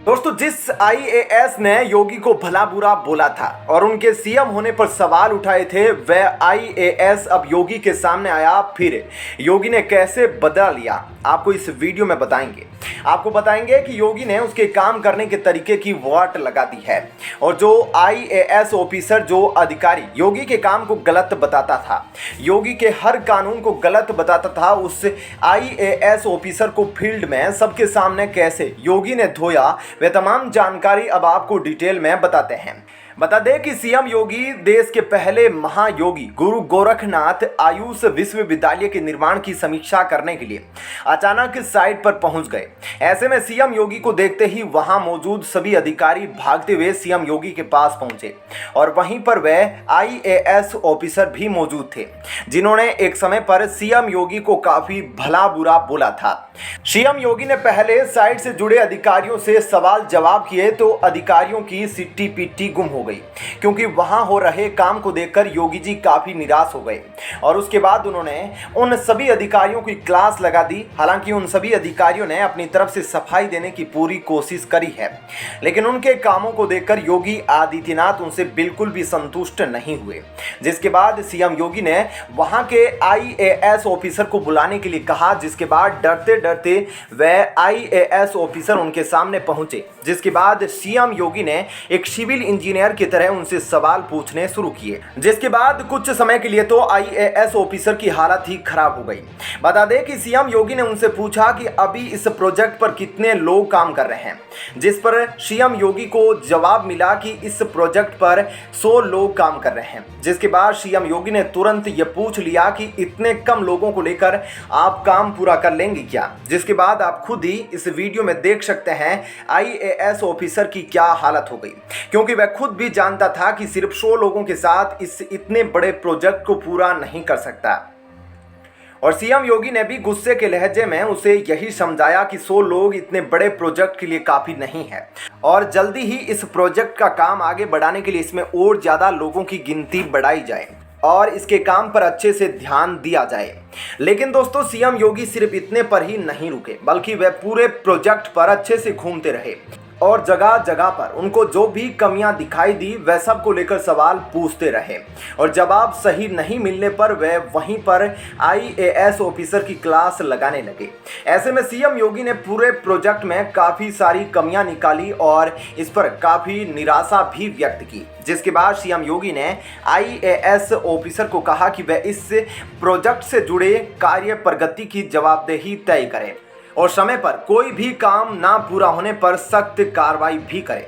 दोस्तों, जिस आईएएस ने योगी को भला बुरा बोला था और उनके सीएम होने पर सवाल उठाए थे, वह आईएएस अब योगी के सामने आया। फिर योगी ने कैसे बदला लिया, आपको इस वीडियो में बताएंगे। आपको बताएंगे कि योगी ने उसके काम करने के तरीके की वाट लगा दी है और जो आईएएस ऑफिसर, जो अधिकारी योगी के काम को गलत बताता था, योगी के हर कानून को गलत बताता था, उस आईएएस ऑफिसर को फील्ड में सबके सामने कैसे योगी ने धोया, वे तमाम जानकारी अब आपको डिटेल में बताते हैं। बता दें कि सीएम योगी देश के पहले महायोगी गुरु गोरखनाथ आयुष विश्वविद्यालय के निर्माण की समीक्षा करने के लिए अचानक साइट पर पहुंच गए। ऐसे में सीएम योगी को देखते ही वहां मौजूद सभी अधिकारी भागते हुए सीएम योगी के पास पहुंचे और वहीं पर वह आईएएस ऑफिसर भी मौजूद थे, जिन्होंने एक समय पर सीएम योगी को काफी भला बुरा बोला था। सीएम योगी ने पहले साइट से जुड़े अधिकारियों से सवाल जवाब किए तो अधिकारियों की सिट्टी पिट्टी गुम हो गई, क्योंकि वहां हो रहे काम को देखकर योगी जी काफी निराश हो गए और उसके बाद उन्होंने उन सभी अधिकारियों की क्लास लगा दी। हालांकि उन सभी अधिकारियों ने अपनी तरफ से सफाई देने की पूरी कोशिश करी है, लेकिन उनके कामों को देखकर योगी आदित्यनाथ उनसे बिल्कुल भी संतुष्ट नहीं हुए, जिसके बाद सीएम योगी ने वहां के आईएएस ऑफिसर को बुलाने के लिए कहा, जिसके बाद डरते डरते वह आईएएस ऑफिसर उनके सामने पहुंचे, जिसके बाद सीएम योगी ने एक सिविल इंजीनियर की तरह उनसे सवाल पूछने शुरू किए, जिसके बाद कुछ समय के लिए तो आईएएस ऑफिसर की हालत ही खराब हो गई। बता दें कि सीएम योगी ने उनसे पूछा कि अभी इस प्रोजेक्ट पर कितने लोग काम कर रहे हैं, जिस पर सीएम योगी को जवाब मिला कि इस प्रोजेक्ट पर 100 लोग काम कर रहे हैं। जिसके बाद सीएम योगी ने तुरंत ये पूछ लिया कि इतने कम लोगों को लेकर आप काम पूरा कर लेंगे क्या, जिसके बाद आप खुद ही इस वीडियो में देख सकते हैं आईएएस ऑफिसर की क्या हालत हो गई, क्योंकि वह खुद भी जानता था कि सिर्फ 100 लोगों के साथ इस इतने बड़े प्रोजेक्ट को पूरा नहीं कर सकता। और सीएम योगी ने भी गुस्से के लहजे में उसे यही समझाया कि 100 लोग इतने बड़े प्रोजेक्ट के लिए काफ़ी नहीं है और जल्दी ही इस प्रोजेक्ट का काम आगे बढ़ाने के लिए इसमें और ज़्यादा लोगों की गिनती बढ़ाई जाए और इसके काम पर अच्छे से ध्यान दिया जाए। लेकिन दोस्तों, सीएम योगी सिर्फ इतने पर ही नहीं रुके, बल्कि वह पूरे प्रोजेक्ट पर अच्छे से घूमते रहे और जगह जगह पर उनको जो भी कमियां दिखाई दी वह सब को लेकर सवाल पूछते रहे और जवाब सही नहीं मिलने पर वह वहीं पर आईएएस ऑफिसर की क्लास लगाने लगे। ऐसे में सीएम योगी ने पूरे प्रोजेक्ट में काफ़ी सारी कमियां निकाली और इस पर काफ़ी निराशा भी व्यक्त की, जिसके बाद सीएम योगी ने आईएएस ऑफिसर को कहा कि वह इस प्रोजेक्ट से जुड़े कार्य प्रगति की जवाबदेही तय करें और समय पर कोई भी काम ना पूरा होने पर सख्त कार्रवाई भी करें,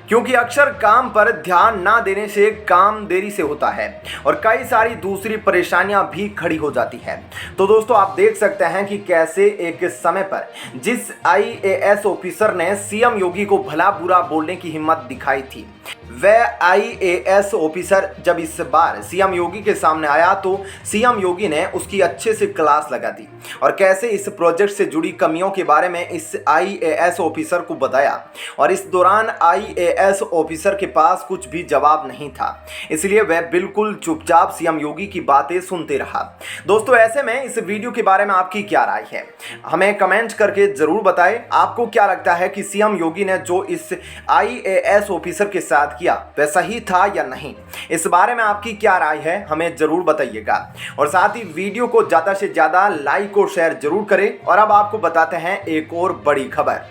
क्योंकि अक्सर काम पर ध्यान ना देने से काम देरी से होता है और कई सारी दूसरी परेशानियां भी खड़ी हो जाती है। तो दोस्तों, आप देख सकते हैं कि कैसे एक समय पर जिस आईएएस ऑफिसर ने सीएम योगी को भला बुरा बोलने की हिम्मत दिखाई थी, वह आईएएस ऑफिसर जब इस बार सीएम योगी के सामने आया तो सीएम योगी ने उसकी अच्छे से क्लास लगा दी और कैसे इस प्रोजेक्ट से जुड़ी कमियों के बारे में इस आईएएस ऑफिसर को बताया। और इस दौरान आईएएस ऑफिसर के पास कुछ भी जवाब नहीं था, इसलिए वह बिल्कुल चुपचाप सीएम योगी की बातें सुनते रहा। दोस्तों, ऐसे में इस वीडियो के बारे में आपकी क्या राय है, हमें कमेंट करके जरूर बताएं। आपको क्या लगता है कि सीएम योगी ने जो इस आईएएस ऑफिसर के साथ किया वह सही था या नहीं? इस बारे में आपकी क्या राय है, हमें जरूर बताइएगा और साथ ही वीडियो को ज़्यादा से ज़्यादा लाइक और शेयर जरूर करें। और अब आपको बताते हैं एक और बड़ी खबर।